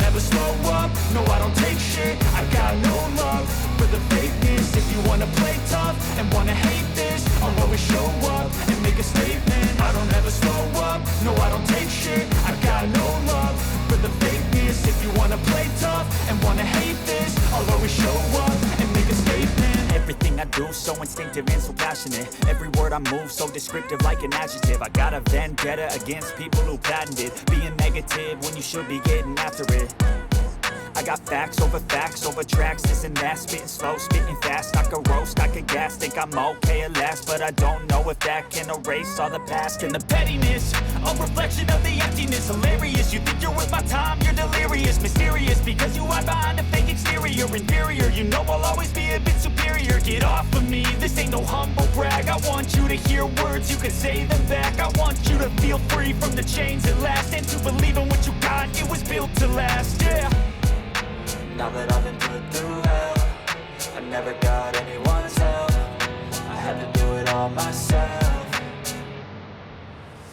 never slow up, no I don't take shit. I got no love for the fakeness. If you wanna play tough and wanna hate this, I'll always show up and make a statement. I don't ever slow up, no I don't take shit. I got no love for the fakeness. If you wanna play tough and wanna hate this, I'll always show up and make a statement. Everything I do so instinctive and so passionate. Every word I move so descriptive like an adjective. I got a vendetta against people who patented being negative when you should be getting after it. I got facts over tracks, this and that. Spitting slow, spitting fast, I could roast, I could gas. Think I'm okay at last, but I don't know if that can erase all the past. And the pettiness, a reflection of the emptiness. Hilarious, you think you're worth my time, you're delirious. Mysterious, because you hide behind a fake exterior. Inferior, you know I'll always be a bit superior. Get off of me, this ain't no humble brag. I want you to hear words, you can say them back. I want you to feel free from the chains at last, and to believe in what you got, it was built to last, yeah. Now that I've been put through hell, I never got anyone's help. I had to do it all myself.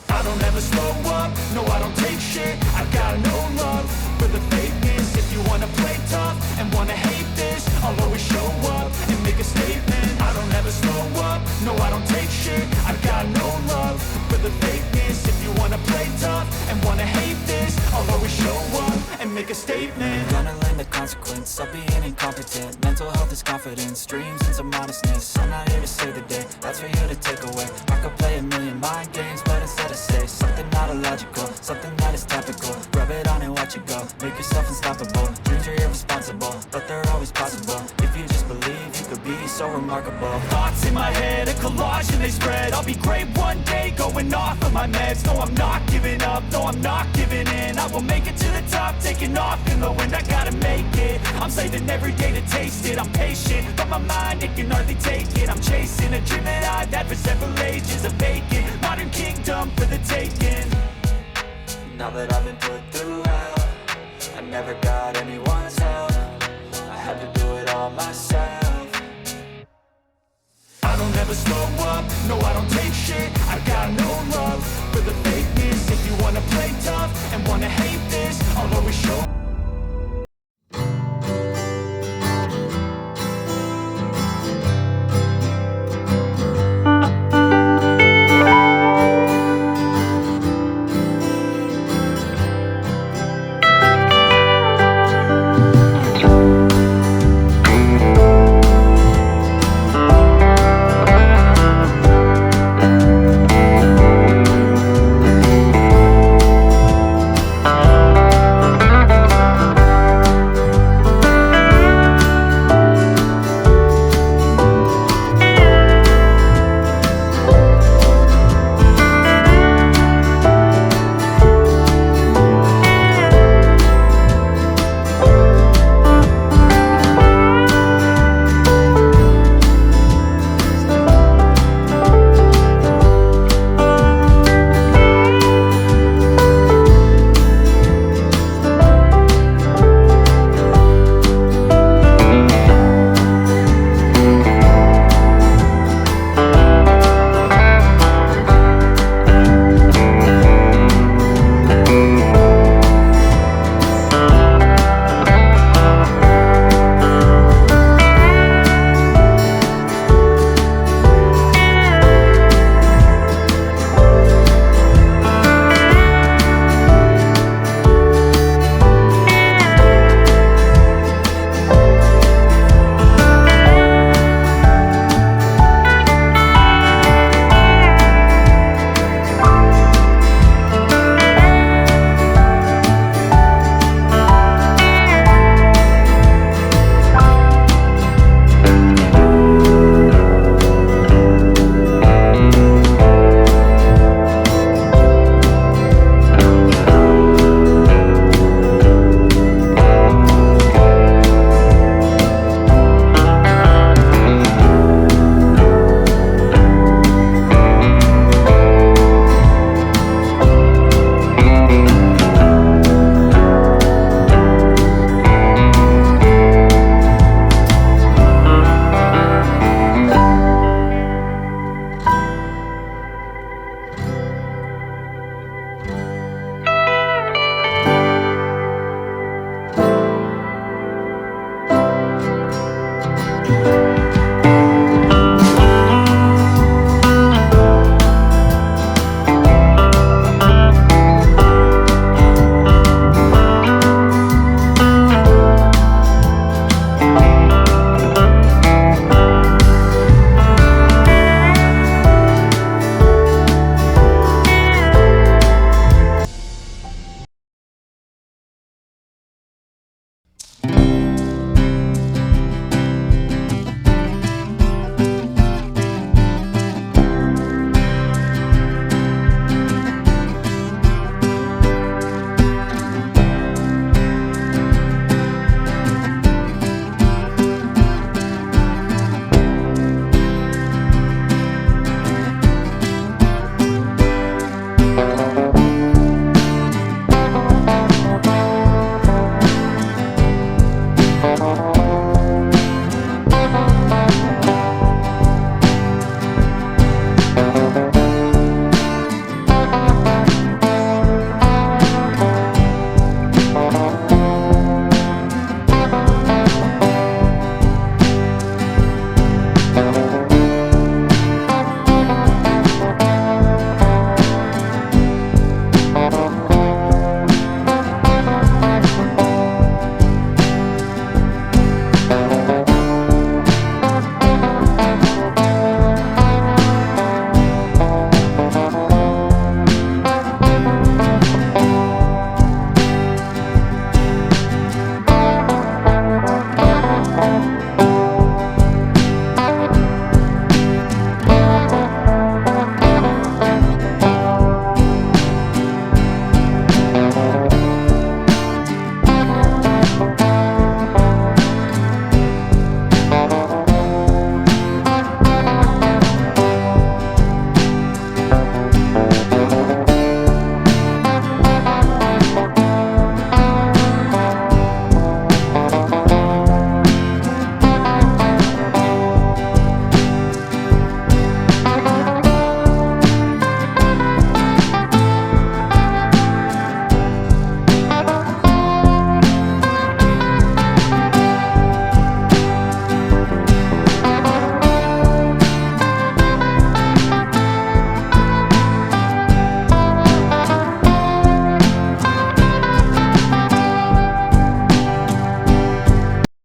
I don't ever slow up, no I don't take shit. I got no love for the fakeness. If you wanna play tough and wanna hate this, I'll always show up and make a statement. I don't ever slow up, no I don't take shit. I got no love for the fakeness. If you wanna play tough and wanna hate this, I'll always show up and make a statement. Gonna learn the consequence of being incompetent. Mental health is confidence, dreams and some modestness. I'm not here to save the day, that's for you to take away. I could play a million mind games, but instead I say something not illogical, something that is topical. Rub it on and watch it go, make yourself unstoppable. Dreams are irresponsible, but they're always possible. If you just believe, you could be so remarkable. Thoughts in my head, a collage and they spread. I'll be great one day, going off of my meds. No, I'm not giving up, no, I'm not giving in. I will make it to the top, taking off in the wind. I gotta make it, I'm saving every day to taste it. I'm patient, but my mind, it can hardly take it. I'm chasing a dream that I've had for several ages. A vacant, modern kingdom for the taking. Now that I've been put through hell, I never got anyone's help. I had to do it all myself. I don't ever slow up, no I don't